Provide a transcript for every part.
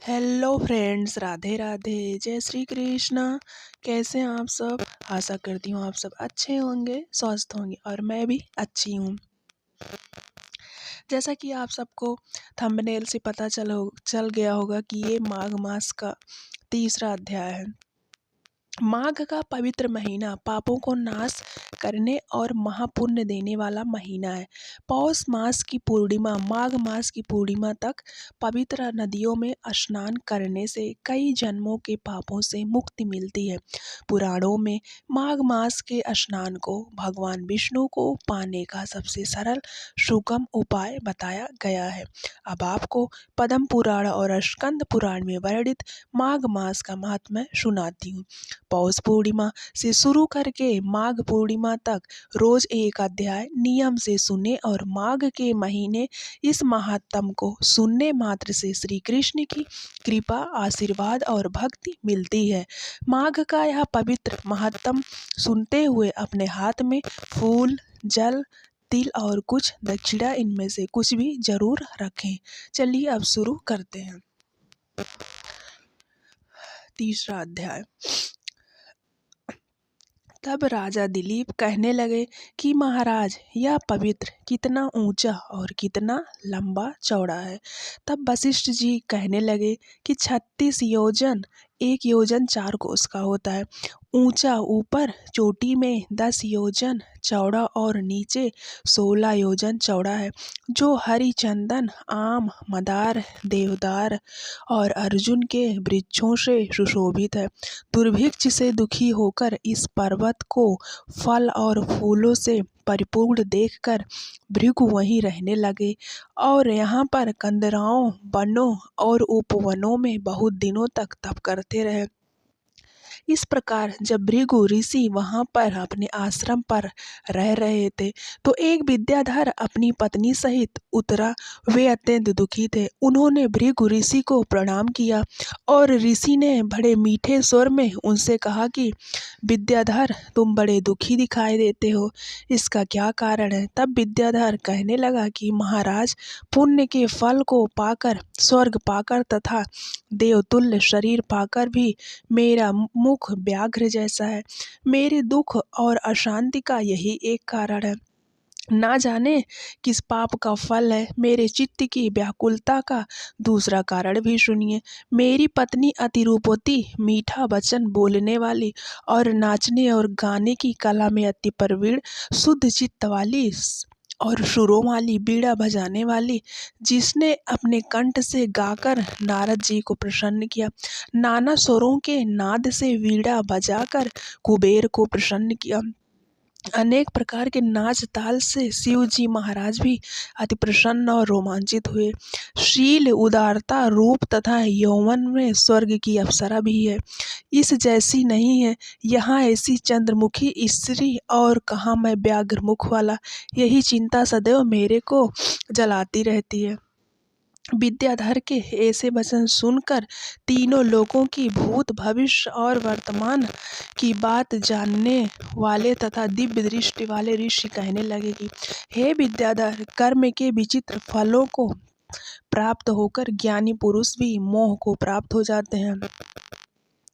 Hello friends, Radhe Radhe, जय श्री कृष्णा। कैसे हैं आप सब? आशा करती हूँ आप सब अच्छे होंगे, स्वस्थ होंगे और मैं भी अच्छी हूँ। जैसा कि आप सबको थंबनेल से पता चल गया होगा कि ये माघ मास का तीसरा अध्याय है। माघ का पवित्र महीना पापों को नाश करने और महापुण्य देने वाला महीना है। पौष मास की पूर्णिमा माघ मास की पूर्णिमा तक पवित्र नदियों में स्नान करने से कई जन्मों के पापों से मुक्ति मिलती है। पुराणों में माघ मास के स्नान को भगवान विष्णु को पाने का सबसे सरल सुगम उपाय बताया गया है। अब आपको पद्म पुराण और स्कंद पुराण में वर्णित माघ मास का महात्म्य सुनाती हूँ। पौष पूर्णिमा से शुरू करके माघ पूर्णिमा तक रोज एक अध्याय नियम से सुने और माघ के महीने इस महात्म को सुनने मात्र से श्री कृष्ण की कृपा, आशीर्वाद और भक्ति मिलती है। माघ का यह पवित्र महात्म सुनते हुए अपने हाथ में फूल, जल, तिल और कुछ दक्षिणा इनमें से कुछ भी जरूर रखें। चलिए अब शुरू करते हैं। तीसरा अध्याय। तब राजा दिलीप कहने लगे कि महाराज, यह पवित्र कितना ऊंचा और कितना लंबा चौड़ा है। तब वशिष्ठ जी कहने लगे कि 36 योजन, 1 योजन 4 कोस का होता है, ऊंचा, ऊपर चोटी में 10 योजन चौड़ा और नीचे 16 योजन चौड़ा है, जो हरि चंदन, आम, मदार, देवदार और अर्जुन के वृक्षों से सुशोभित है। दुर्भिक्ष से दुखी होकर इस पर्वत को फल और फूलों से परिपूर्ण देखकर भृगु वहीं रहने लगे और यहाँ पर कंदराओं, वनों और उपवनों में बहुत दिनों तक तप करते रहे। इस प्रकार जब भृगु ऋषि वहां पर अपने आश्रम पर रह रहे थे तो एक विद्याधर अपनी पत्नी सहित उतरा। वे अत्यंत दुखी थे। उन्होंने भृगु ऋषि को प्रणाम किया और ऋषि ने बड़े मीठे स्वर में उनसे कहा कि विद्याधर, तुम बड़े दुखी दिखाई देते हो, इसका क्या कारण है? तब विद्याधर कहने लगा कि महाराज, पुण्य के फल को पाकर, स्वर्ग पाकर तथा देवतुल्य शरीर पाकर भी मेरा मुख व्याघ्र जैसा है। मेरे दुख और अशांति का यही एक कारण है। ना जाने किस पाप का फल है। मेरे चित्त की व्याकुलता का दूसरा कारण भी सुनिए। मेरी पत्नी अति रूपवती, मीठा वचन बोलने वाली और नाचने और गाने की कला में अति प्रवीण, शुद्ध चित्त वाली और सुरों वाली, बीड़ा बजाने वाली, जिसने अपने कंठ से गाकर नारद जी को प्रसन्न किया, नाना स्वरों के नाद से वीणा बजाकर कुबेर को प्रसन्न किया, अनेक प्रकार के नाच ताल से शिव जी महाराज भी अति प्रसन्न और रोमांचित हुए। शील, उदारता, रूप तथा यौवन में स्वर्ग की अप्सरा भी है, इस जैसी नहीं है। यहाँ ऐसी चंद्रमुखी स्त्री और कहाँ मैं व्याघ्र मुख वाला, यही चिंता सदैव मेरे को जलाती रहती है। विद्याधर के ऐसे वचन सुनकर तीनों लोकों की भूत, भविष्य और वर्तमान की बात जानने वाले तथा दिव्य दृष्टि वाले ऋषि कहने लगे कि हे विद्याधर, कर्म के विचित्र फलों को प्राप्त होकर ज्ञानी पुरुष भी मोह को प्राप्त हो जाते हैं।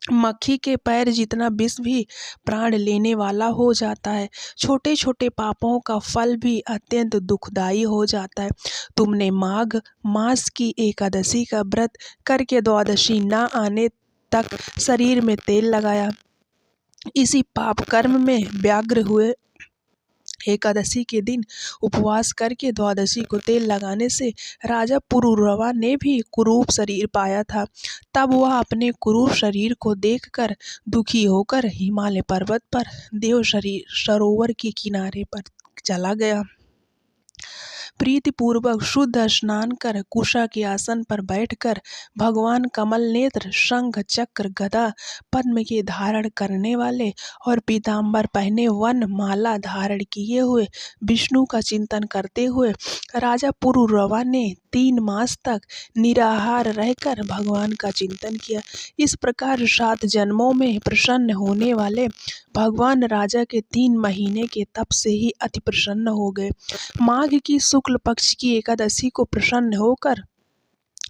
मक्खी के पैर जितना विष भी प्राण लेने वाला हो जाता है। छोटे छोटे पापों का फल भी अत्यंत दुखदायी हो जाता है। तुमने माघ मास की एकादशी का व्रत करके द्वादशी न आने तक शरीर में तेल लगाया, इसी पाप कर्म में व्याग्र हुए। एकादशी के दिन उपवास करके द्वादशी को तेल लगाने से राजा पुरुरवा ने भी कुरूप शरीर पाया था। तब वह अपने कुरूप शरीर को देखकर दुखी होकर हिमालय पर्वत पर देव सरोवर के किनारे पर चला गया। प्रीतिपूर्वक शुद्ध स्नान कर कुशा के आसन पर बैठकर भगवान कमल नेत्र, शंख, चक्र, गदा, पद्म के धारण करने वाले और पीताम्बर पहने वन माला धारण किए हुए विष्णु का चिंतन करते हुए राजा पुरुरवा ने 3 मास तक निराहार रहकर भगवान का चिंतन किया। इस प्रकार 7 जन्मों में प्रसन्न होने वाले भगवान राजा के 3 महीने के तप से ही अति प्रसन्न हो गए। माघ की शुक्ल पक्ष की एकादशी को प्रसन्न होकर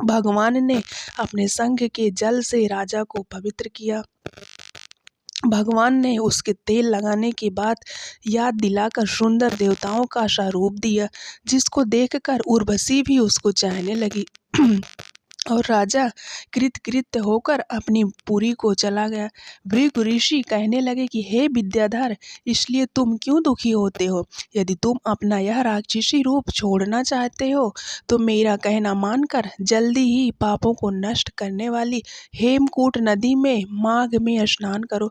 भगवान ने अपने संग के जल से राजा को पवित्र किया। भगवान ने उसके तेल लगाने के बाद याद दिलाकर सुंदर देवताओं का सा रूप दिया, जिसको देखकर उर्वशी भी उसको चाहने लगी। और राजा कृतकृत्य होकर अपनी पुरी को चला गया। भृगु ऋषि कहने लगे कि हे विद्याधर, इसलिए तुम क्यों दुखी होते हो? यदि तुम अपना यह राक्षसी रूप छोड़ना चाहते हो तो मेरा कहना मानकर जल्दी ही पापों को नष्ट करने वाली हेमकूट नदी में माघ में स्नान करो,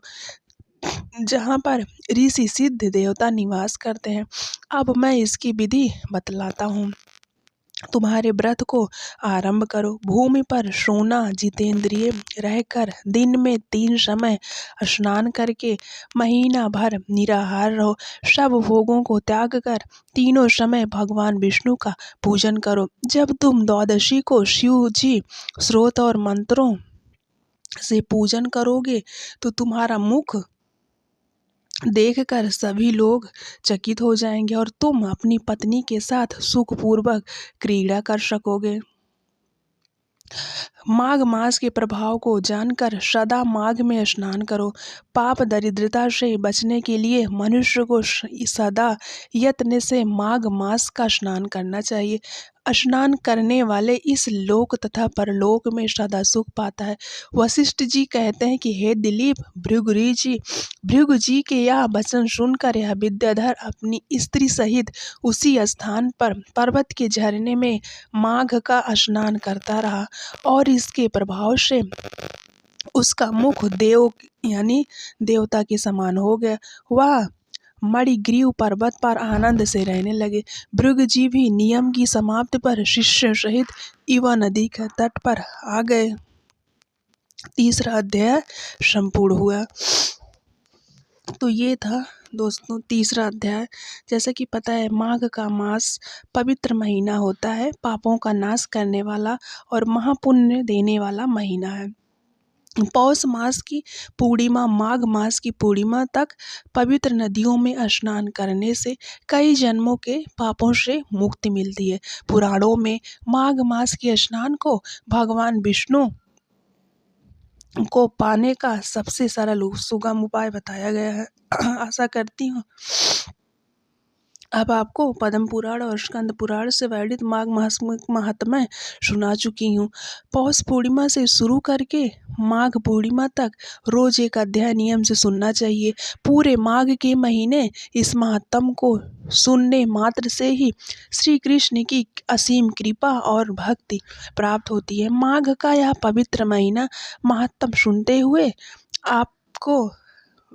जहाँ पर ऋषि सिद्ध देवता निवास करते हैं। अब मैं इसकी विधि बतलाता हूँ। तुम्हारे व्रत को आरंभ करो। भूमि पर सोना जितेंद्रिय रहकर दिन में 3 समय स्नान करके महीना भर निराहार रहो। सब भोगों को त्याग कर तीनों समय भगवान विष्णु का पूजन करो। जब तुम द्वादशी को शिव जी स्रोत और मंत्रों से पूजन करोगे तो तुम्हारा मुख देखकर सभी लोग चकित हो जाएंगे और तुम अपनी पत्नी के साथ सुखपूर्वक क्रीड़ा कर सकोगे। माघ मास के प्रभाव को जानकर सदा माघ में स्नान करो। पाप दरिद्रता से बचने के लिए मनुष्य को सदा यत्न से माघ मास का स्नान करना चाहिए। स्नान करने वाले इस लोक तथा परलोक में सदा सुख पाता है। वशिष्ठ जी कहते हैं कि हे दिलीप, भृगु जी के यह वचन सुनकर यह विद्याधर अपनी स्त्री सहित उसी स्थान पर पर्वत के झरने में माघ का स्नान करता रहा और इसके प्रभाव से उसका मुख देव यानी देवता के समान हो गया। वह मणिग्रीव पर्वत पर आनंद से रहने लगे। भृगु जी भी नियम की समाप्ति पर शिष्य सहित इवा नदी के तट पर आ गए। तीसरा अध्याय संपूर्ण हुआ। तो ये था दोस्तों तीसरा अध्याय। जैसा कि पता है माघ का मास पवित्र महीना होता है, पापों का नाश करने वाला और महापुण्य देने वाला महीना है। पौष मास की पूर्णिमा माघ मास की पूर्णिमा तक पवित्र नदियों में स्नान करने से कई जन्मों के पापों से मुक्ति मिलती है। पुराणों में माघ मास के स्नान को भगवान विष्णु को पाने का सबसे सरल सुगम उपाय बताया गया है। आशा करती हूँ अब आपको पद्म पुराण और स्कंद पुराण से वर्णित माघ मास महात्म्य सुना चुकी हूँ। पौष पूर्णिमा से शुरू करके माघ पूर्णिमा तक रोज एक अध्याय नियम से सुनना चाहिए। पूरे माघ के महीने इस महात्म को सुनने मात्र से ही श्री कृष्ण की असीम कृपा और भक्ति प्राप्त होती है। माघ का यह पवित्र महीना महात्म सुनते हुए आपको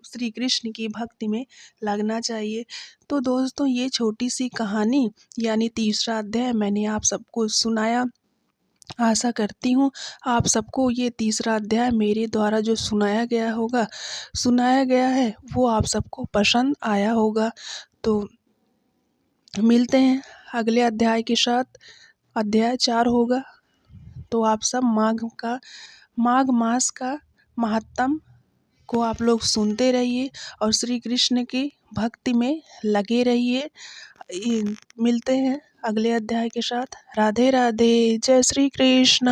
श्री कृष्ण की भक्ति में लगना चाहिए। तो दोस्तों ये छोटी सी कहानी यानी तीसरा अध्याय मैंने आप सबको सुनाया। आशा करती हूँ आप सबको ये तीसरा अध्याय मेरे द्वारा जो सुनाया गया है वो आप सबको पसंद आया होगा। तो मिलते हैं अगले अध्याय के साथ। अध्याय 4 होगा। तो आप सब माघ मास का महात्म को आप लोग सुनते रहिए और श्री कृष्ण की भक्ति में लगे रहिए। मिलते हैं अगले अध्याय के साथ। राधे राधे, जय श्री कृष्ण।